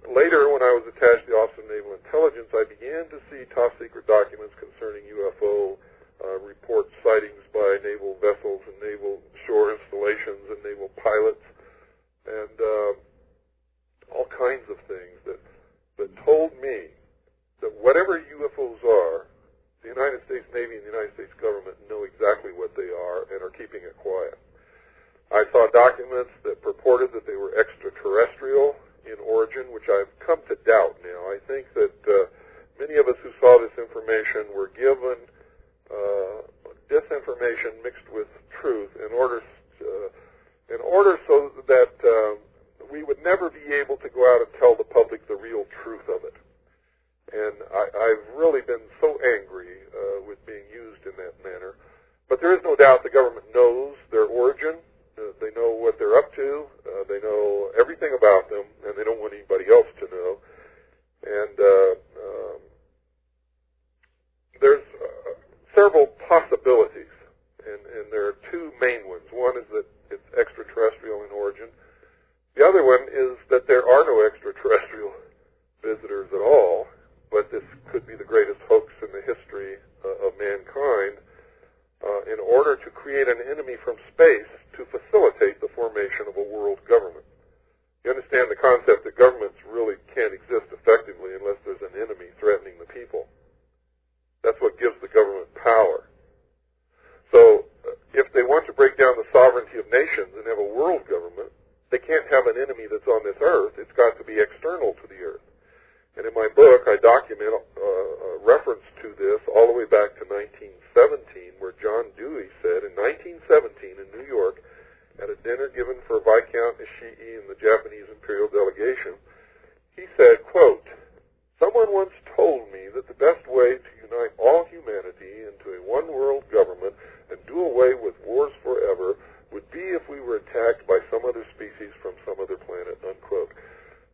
Later, when I was attached to the Office of Naval Intelligence, I began to see top-secret documents concerning UFO report sightings by naval vessels and naval shore installations and naval pilots, and all kinds of things that told me that whatever UFOs are, the United States Navy and the United States government know exactly what they are and are keeping it quiet. I saw documents that purported that they were extraterrestrial in origin, which I've come to doubt now. I think that many of us who saw this information were given disinformation mixed with truth in order so that we would never be able to go out and tell the public the real truth of it. And I've really been so angry with being used in that manner. But there is no doubt the government knows their origin. They know what they're up to. They know everything about them, and they don't want anybody else to know. And there's several possibilities, and there are 2 main ones. One is that it's extraterrestrial in origin. The other one is that there are no extraterrestrial visitors at all, but this could be the greatest hoax in the history of mankind in order to create an enemy from space to facilitate the formation of a world government. You understand the concept that governments really can't exist effectively unless there's an enemy threatening the people. That's what gives the government power. So if they want to break down the sovereignty of nations and have a world government, they can't have an enemy that's on this earth. It's got to be external to the earth. And in my book, I document a reference to this all the way back to 1917, where John Dewey said in 1917 in New York, at a dinner given for Viscount Ishii and the Japanese imperial delegation, he said, quote, "Someone once told me that the best way to unite all humanity into a one-world government and do away with wars forever would be if we were attacked by some other species from some other planet," unquote.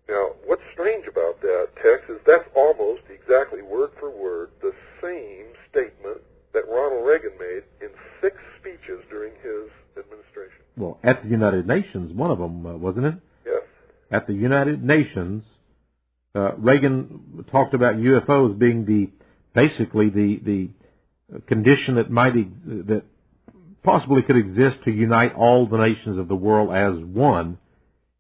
Now, what's strange about that, Tex, is that's almost exactly word for word the same statement that Ronald Reagan made in 6 speeches during his administration. Well, at the United Nations, one of them, wasn't it? Yes. At the United Nations, Reagan talked about UFOs being basically the condition that possibly could exist to unite all the nations of the world as one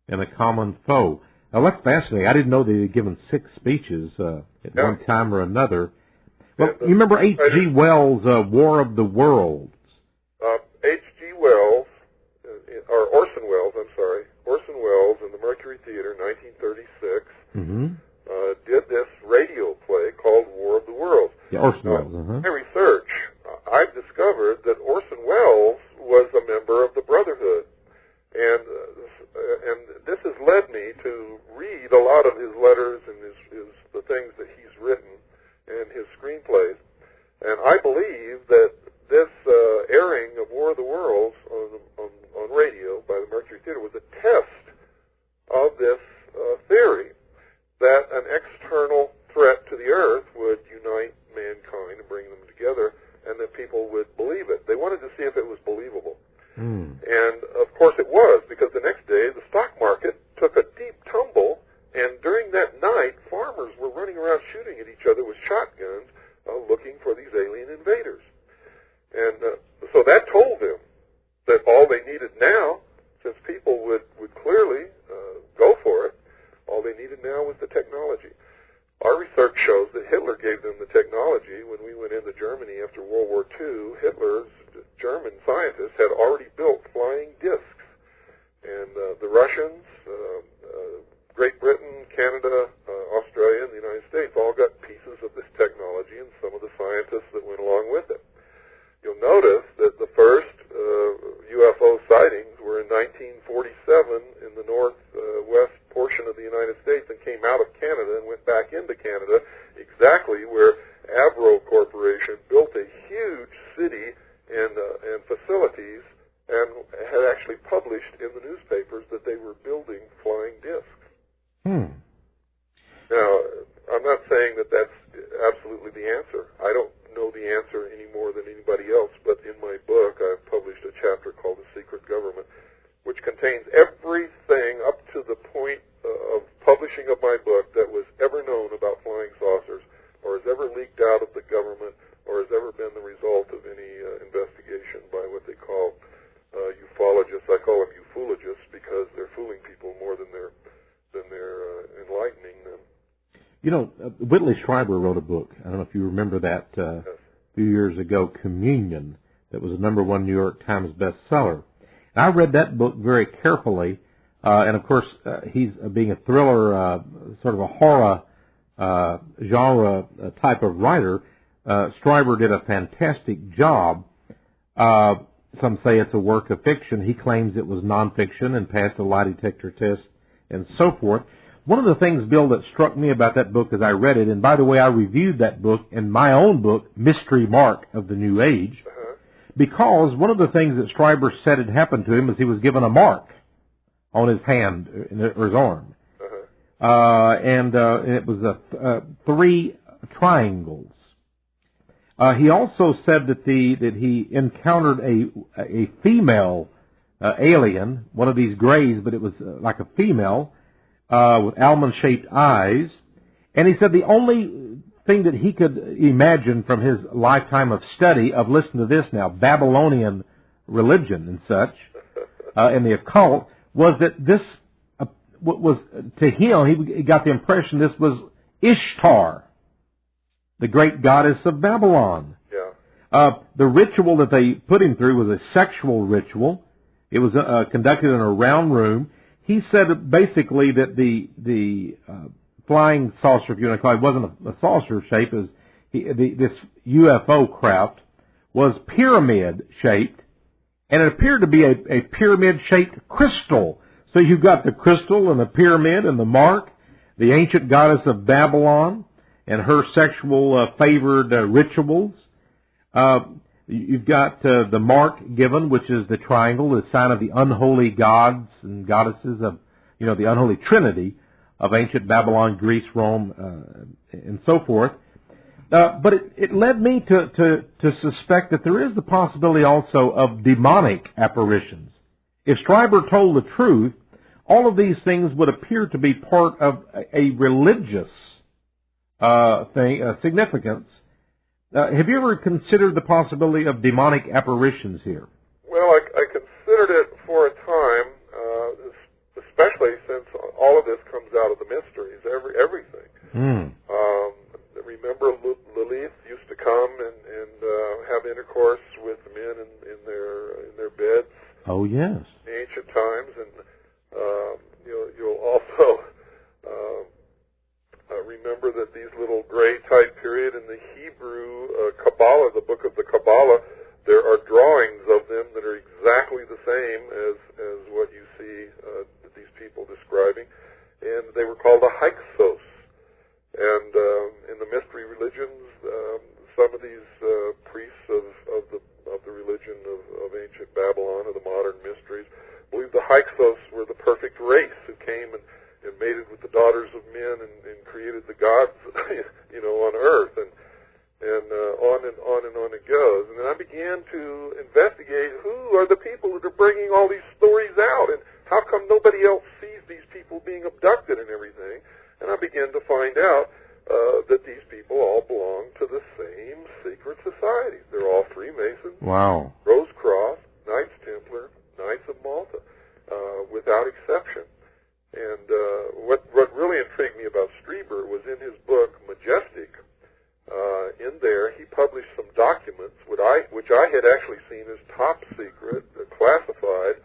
in a common foe. Now, that's fascinating. I didn't know they had given 6 speeches at one time or another. Well, you remember H.G. Wells' War of the Worlds? H.G. Wells, or Orson Welles in the Mercury Theater, 1936, did playing of War of the Worlds on radio by the Mercury Theater was a test of this theory that an external threat to the Earth would unite mankind and bring them together, and that people would believe it. They wanted to see if it was believable. And, of course, it was, because the next day the stock market took a deep tumble, and during that night, farmers were running around shooting at each other with shotguns looking for these alien invaders. And so that told them that all they needed now, since people would clearly go for it, all they needed now was the technology. Our research shows that Hitler gave them the technology. When we went into Germany after World War II, Hitler's German scientists had already built flying discs. And the Russians, Great Britain, Canada, Australia, and the United States all got pieces of this technology and some of the scientists that went along with it. You'll notice that the first UFO sightings were in 1947 in the northwest portion of the United States and came out of Canada and went back into Canada, exactly where Avro Corporation built a huge city and facilities and had actually published in the newspapers that they were building flying discs. Now, I'm not saying that that's absolutely the answer. I don't know the answer any more than anybody else, but in my book I've published a chapter called The Secret Government, which contains everything up to the point of publishing of my book that was ever known about flying saucers, or has ever leaked out of the government, or has ever been the result of any investigation by what they call ufologists. I call them ufologists because they're fooling people more than they're enlightening them. You know, Whitley Strieber wrote a book. I don't know if you remember that a few years ago, Communion, that was a #1 New York Times bestseller. And I read that book very carefully, and of course, he's being a thriller, sort of a horror genre type of writer. Strieber did a fantastic job. Some say it's a work of fiction. He claims it was nonfiction and passed a lie detector test and so forth. One of the things, Bill, that struck me about that book as I read it, and by the way, I reviewed that book in my own book, Mystery Mark of the New Age, because one of the things that Strieber said had happened to him was he was given a mark on his hand or his arm. And it was 3 triangles. He also said that he encountered a female alien, one of these grays, but it was like a female with almond-shaped eyes. And he said the only thing that he could imagine from his lifetime of study of, listen to this now, Babylonian religion and such, and the occult, was that this was, to him, he got the impression this was Ishtar, the great goddess of Babylon. The ritual that they put him through was a sexual ritual. It was conducted in a round room. He said basically that the flying saucer, if you want to call it, wasn't a saucer shape. This UFO craft was pyramid-shaped, and it appeared to be a pyramid-shaped crystal. So you've got the crystal and the pyramid and the mark, the ancient goddess of Babylon, and her sexual favored rituals. You've got the mark given, which is the triangle, the sign of the unholy gods and goddesses of, the unholy trinity of ancient Babylon, Greece, Rome, and so forth. But it led me to suspect that there is the possibility also of demonic apparitions. If Strieber told the truth, all of these things would appear to be part of a religious significance. Have you ever considered the possibility of demonic apparitions here? Well, I considered it for a time, especially since all of this comes out of the mysteries, everything. Remember Lilith used to come and have intercourse with men in their beds. Oh, yes. In ancient times, and you'll also remember that these little gray type period in the Hebrew Kabbalah, the book of the Kabbalah, there are drawings of them that are exactly the same as what you see these people describing, and they were called a hyksos. And in the mystery religions, some of these priests of the religion of ancient Babylon or the modern mysteries, believed the Hyksos were the perfect race who came and mated with the daughters of men and created the gods, on earth, and on and on and on it goes. And then I began to investigate who are the people that are bringing all these stories out, and how come nobody else sees these people being abducted and everything. And I began to find out that these people all belong to the same secret societies. They're all Freemasons, Wow. Rose Cross, Knights Templar, Knights of Malta, without exception. And what really intrigued me about Strieber was in his book, Majestic. In there, he published some documents which I had actually seen as top secret, classified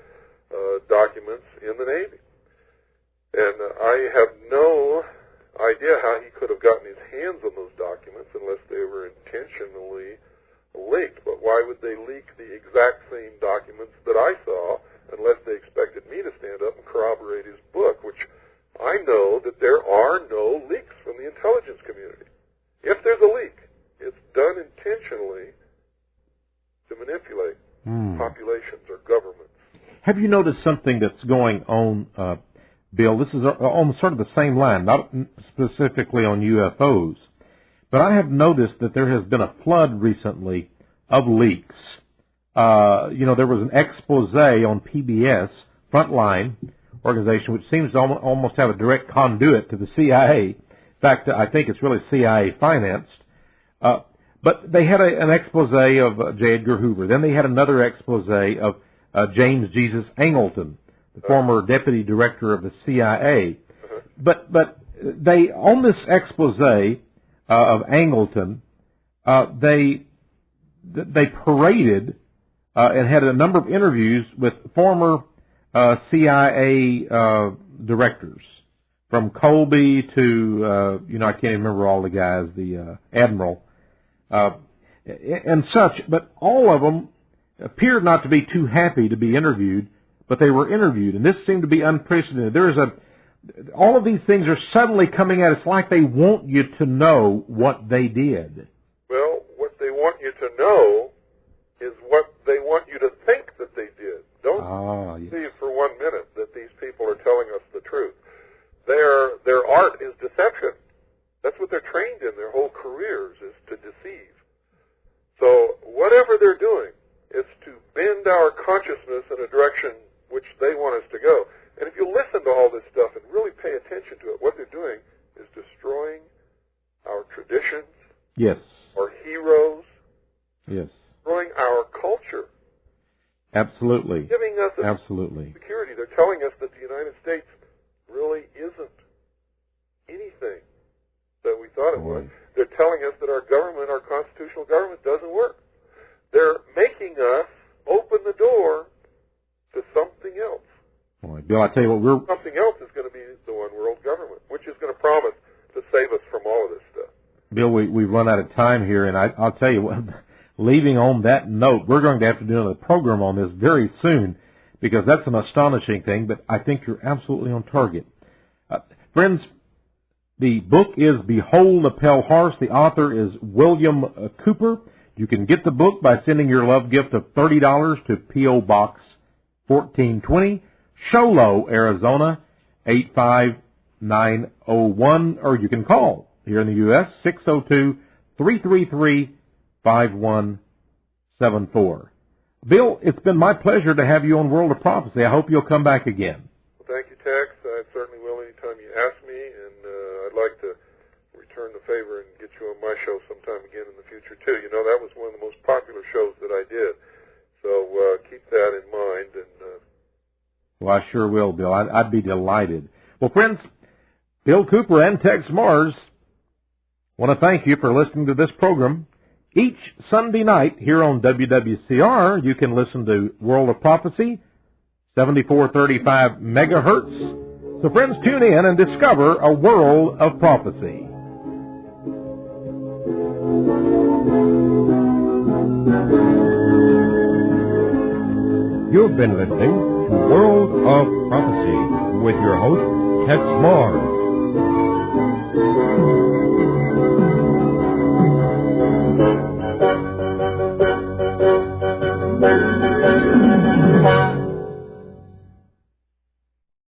documents in the Navy. And I have no idea how he could have gotten his hands on those documents unless they were intentionally leaked. But why would they leak the exact same documents that I saw unless they expected me to stand up and corroborate his book, which I know that there are no leaks from the intelligence community. If there's a leak, it's done intentionally to manipulate populations or governments. Have you noticed something that's going on, Bill? This is on sort of the same line, not specifically on UFOs, but I have noticed that there has been a flood recently of leaks. There was an expose on PBS, Frontline organization, which seems to almost have a direct conduit to the CIA. In fact, I think it's really CIA financed. But they had an expose of J. Edgar Hoover. Then they had another expose of James Jesus Angleton, the former deputy director of the CIA. But they, on this expose of Angleton, they paraded and had a number of interviews with former CIA directors, from Colby to I can't even remember all the guys, the admiral and such. But all of them appeared not to be too happy to be interviewed, but they were interviewed, and this seemed to be unprecedented. All of these things are suddenly coming at us like they want you to know what they did. Well, what they want you to know is what they want you to think that they did. Don't believe for 1 minute that these people are telling us the truth. Their art is deception. That's what they're trained in their whole careers, is to deceive. So whatever they're doing is to bend our consciousness in a direction which they want us to go. And if you listen to all this stuff and really pay attention to it, what they're doing is destroying our traditions, yes, our heroes, yes, destroying our culture. Absolutely. Giving us security. They're telling us that the United States really isn't anything that we thought it was. They're telling us that our government, our constitutional government, doesn't work. They're making us open the door to something else. Boy, Bill, I tell you what, something else is going to be the one world government, which is going to promise to save us from all of this stuff. Bill, we've run out of time here, and I'll tell you what, leaving on that note, we're going to have to do another program on this very soon, because that's an astonishing thing, but I think you're absolutely on target. Friends, the book is Behold the Pale Horse. The author is William Cooper. You can get the book by sending your love gift of $30 to P.O. Box 1420, Show Low, Arizona, 85901, or you can call here in the U.S., 602-333-5174. Bill, it's been my pleasure to have you on World of Prophecy. I hope you'll come back again. Well, thank you, Tex. I certainly will anytime you ask me, and I'd like to return the favor and get you on my show sometime again in the future, too. You know, that was one of the most popular shows that I did, so keep that in mind. And well, I sure will, Bill. I'd be delighted. Well, friends, Bill Cooper and Texe Marrs want to thank you for listening to this program. Each Sunday night here on WWCR, you can listen to World of Prophecy, 7435 megahertz. So friends, tune in and discover a world of prophecy. You've been listening to World of Prophecy with your host, Texe Marrs.